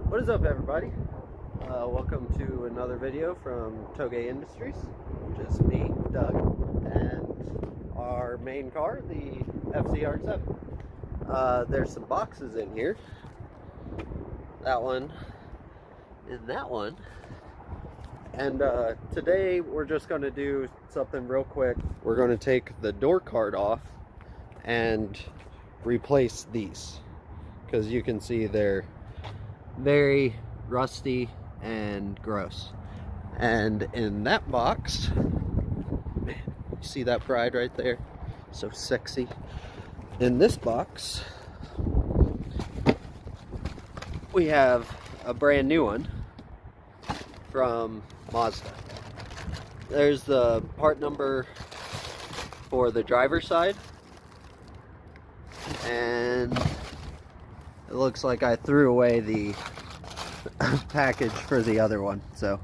What is up, everybody? Welcome to another video from Toge Industries. Just me, Doug, and our main car, the rx7. There's some boxes in here. That one and that one. And today we're just going to do something real quick. We're going to take the door card off and replace these, because you can see they're very rusty and gross. And in that box, man, you see that bride right there? So sexy. In this box, we have a brand new one from Mazda. There's the part number for the driver's side, and it looks like I threw away the package for the other one, so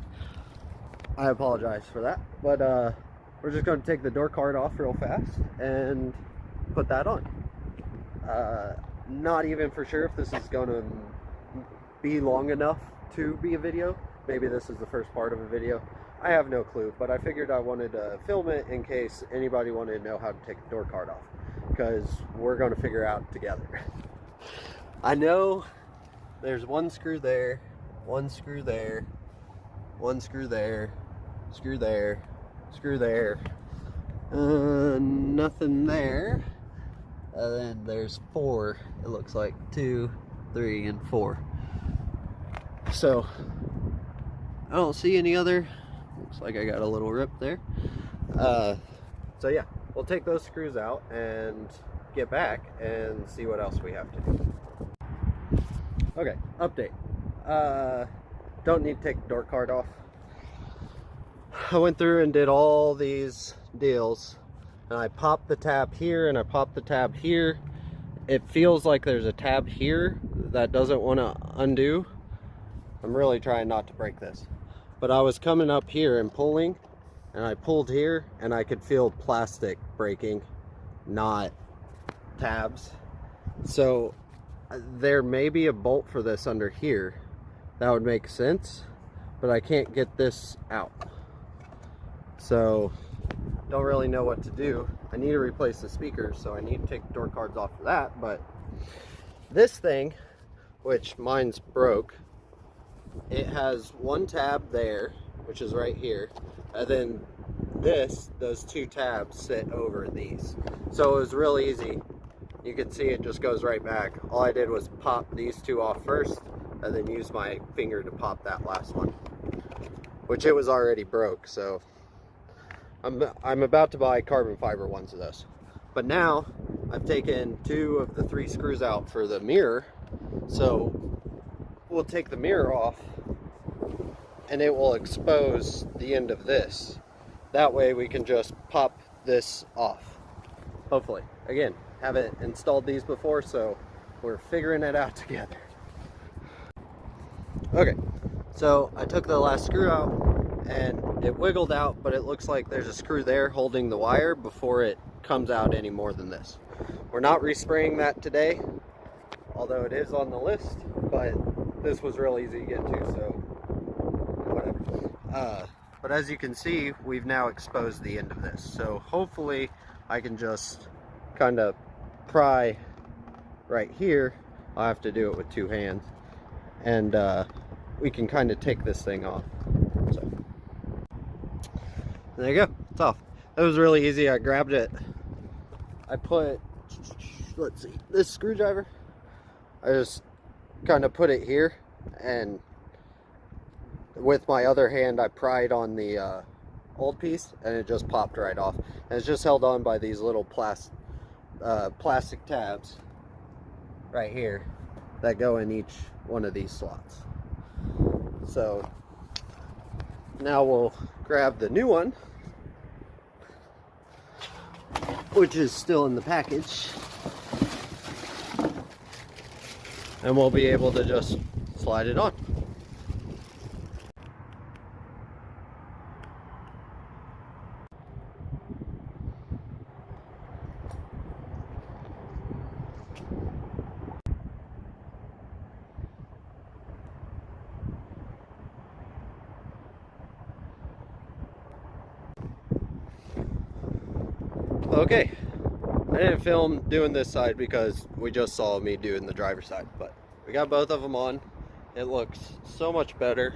I apologize for that. But we're just going to take the door card off real fast and put that on. Not even for sure if this is going to be long enough to be a video. Maybe this is the first part of a video. I have no clue, but I figured I wanted to film it in case anybody wanted to know how to take the door card off, because we're going to figure it out together. I know there's one screw there, one screw there, one screw there, screw there, screw there, nothing there, and then there's four, it looks like 2, 3, and 4. So I don't see any other. Looks like I got a little rip there. So yeah, we'll take those screws out and get back and see what else we have to do. Okay, update. Don't need to take the door card off. I went through and did all these deals, and I popped the tab here and I popped the tab here. It feels like there's a tab here that doesn't want to undo. I'm really trying not to break this, but I was coming up here and pulling, and I pulled here and I could feel plastic breaking, not tabs. So there may be a bolt for this under here that would make sense, but I can't get this out, so don't really know what to do. I need to replace the speakers, so I need to take the door cards off for that. But this thing, which mine's broke, it has one tab there, which is right here, and then those two tabs sit over these, so it was real easy. You can see it just goes right back. All I did was pop these two off first, and then use my finger to pop that last one, which it was already broke. So I'm about to buy carbon fiber ones of those. But now I've taken 2 of the 3 screws out for the mirror, so we'll take the mirror off and it will expose the end of this. That way we can just pop this off, hopefully. Again, haven't installed these before, so we're figuring it out together. Okay, so I took the last screw out and it wiggled out, but it looks like there's a screw there holding the wire before it comes out any more than this. We're not respraying that today, although it is on the list, but this was real easy to get to, so whatever. But as you can see, we've now exposed the end of this, so hopefully I can just kind of pry right here. I'll have to do it with 2 hands, and we can kind of take this thing off. So there you go, it's off. That was really easy. I grabbed it, I put, let's see, this screwdriver, I just kind of put it here, and with my other hand I pried on the old piece, and it just popped right off. And it's just held on by these little plastic tabs right here that go in each one of these slots. So now we'll grab the new one, which is still in the package, and we'll be able to just slide it on. Okay, I didn't film doing this side because we just saw me doing the driver's side, but we got both of them on. It looks so much better.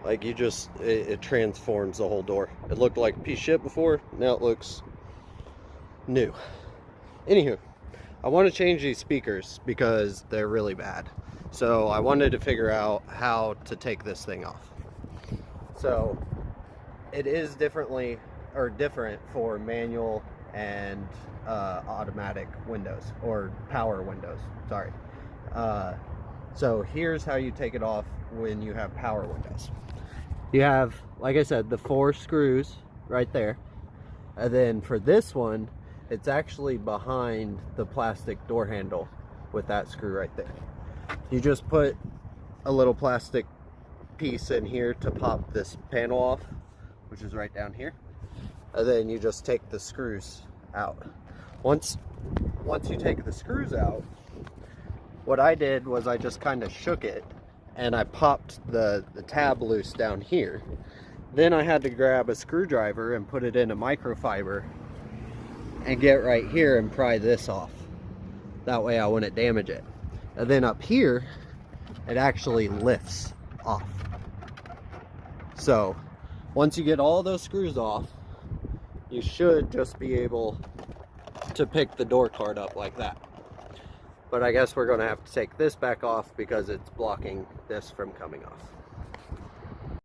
Like it transforms the whole door. It looked like a piece of shit before, now it looks new. Anywho, I want to change these speakers because they're really bad. So I wanted to figure out how to take this thing off. So it is different for manual and automatic windows, or power windows, sorry. So here's how you take it off when you have power windows. You have, like I said, the 4 screws right there. And then for this one, it's actually behind the plastic door handle with that screw right there. You just put a little plastic piece in here to pop this panel off, which is right down here. And then you just take the screws out. Once you take the screws out, what I did was I just kind of shook it and I popped the tab loose down here. Then I had to grab a screwdriver and put it in a microfiber and get right here and pry this off. That way I wouldn't damage it. And then up here, it actually lifts off. So once you get all those screws off, you should just be able to pick the door card up like that. But I guess we're gonna have to take this back off because it's blocking this from coming off.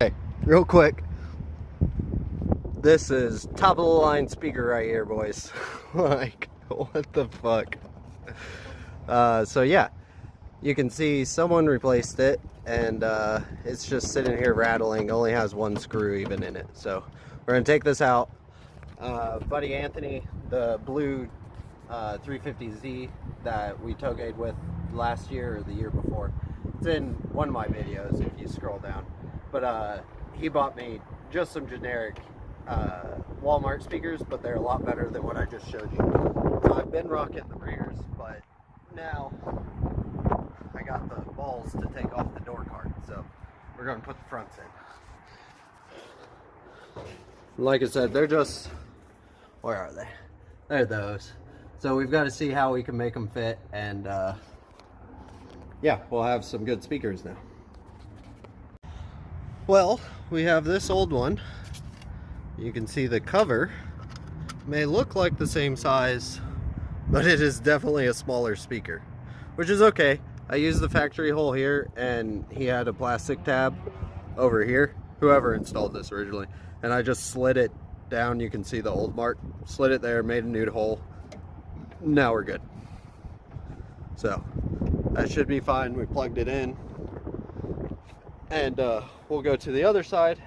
Okay, real quick. This is top of the line speaker right here, boys. Like, what the fuck? So yeah, you can see someone replaced it, and it's just sitting here rattling. It only has 1 screw even in it. So we're gonna take this out. Buddy Anthony, the blue 350Z that we tow-gate with last year or the year before, it's in one of my videos if you scroll down. But he bought me just some generic Walmart speakers, but they're a lot better than what I just showed you. So I've been rocking the rears, but now I got the balls to take off the door card, so we're going to put the fronts in. Like I said, they're just, where are they? They're those. So we've got to see how we can make them fit, and yeah, we'll have some good speakers now. Well, we have this old one. You can see the cover may look like the same size, but it is definitely a smaller speaker, which is okay. I used the factory hole here, and he had a plastic tab over here, whoever installed this originally, and I just slid it down. You can see the old mark, slid it there, made a new hole. Now we're good. So that should be fine. We plugged it in, and we'll go to the other side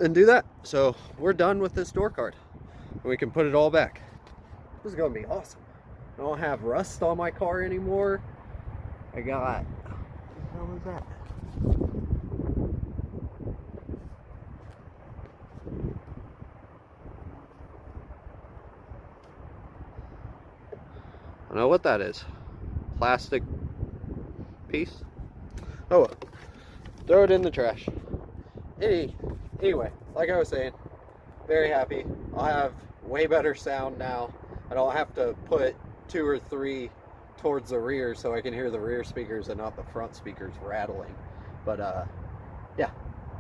and do that. So we're done with this door card. We can put it all back. This is gonna be awesome. I don't have rust on my car anymore. I got, what the hell is that? I don't know what that is. Plastic piece? Oh well. Throw it in the trash. Anyway, like I was saying, very happy. I'll have way better sound now. I don't have to put 2 or 3 towards the rear so I can hear the rear speakers and not the front speakers rattling. But yeah,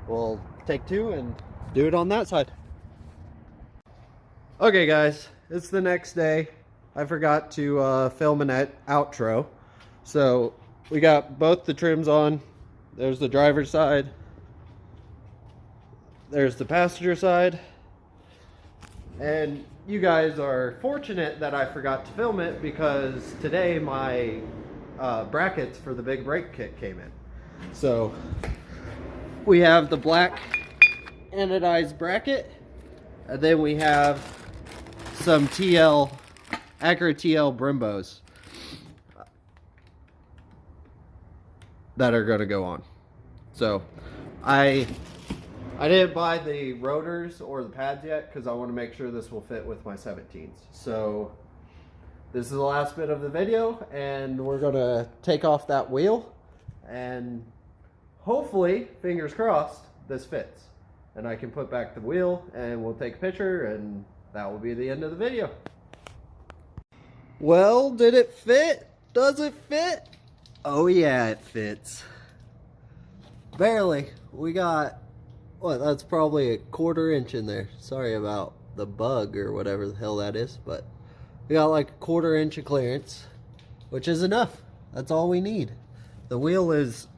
we'll take 2 and do it on that side. Okay guys, it's the next day. I forgot to film an outro. So we got both the trims on. There's the driver's side. There's the passenger side. And you guys are fortunate that I forgot to film it because today my brackets for the big brake kit came in. So we have the black anodized bracket, and then we have some Acura TL Brimbos that are going to go on. So I didn't buy the rotors or the pads yet because I want to make sure this will fit with my 17s. So this is the last bit of the video, and we're going to take off that wheel, and hopefully, fingers crossed, this fits. and I can put back the wheel and we'll take a picture, and that will be the end of the video. Well, did it fit? Does it fit? Oh yeah, it fits. Barely. We got, what, that's probably a 1/4 inch in there. Sorry about the bug or whatever the hell that is, but we got like a 1/4 inch of clearance, which is enough. That's all we need. The wheel is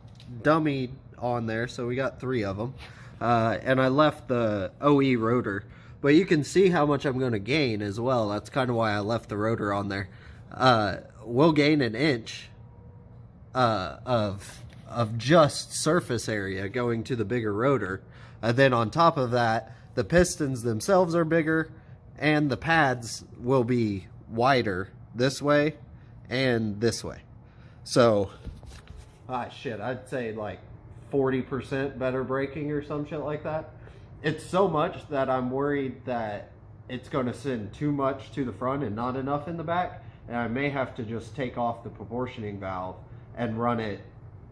dummied on there, so we got 3 of them. And I left the OE rotor, but you can see how much I'm going to gain as well. That's kind of why I left the rotor on there. We'll gain 1 inch of just surface area going to the bigger rotor. And then on top of that, the pistons themselves are bigger, and the pads will be wider this way and this way. So, shit, I'd say like 40% better braking or some shit like that. It's so much that I'm worried that it's going to send too much to the front and not enough in the back, and I may have to just take off the proportioning valve and run it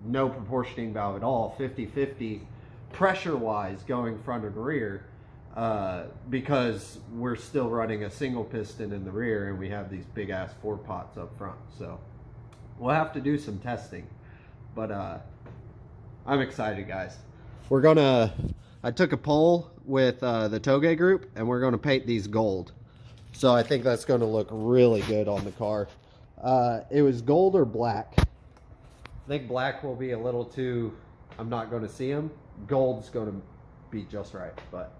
no proportioning valve at all, 50-50 pressure wise going front and rear, because we're still running a single piston in the rear and we have these big ass 4 pots up front. So we'll have to do some testing, but I'm excited, guys. We're gonna, I took a poll with the Toge group, and we're gonna paint these gold. So I think that's gonna look really good on the car. It was gold or black. I think black will be a little too, I'm not gonna see them. Gold's gonna be just right. But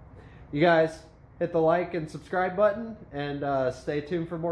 you guys hit the like and subscribe button, and stay tuned for more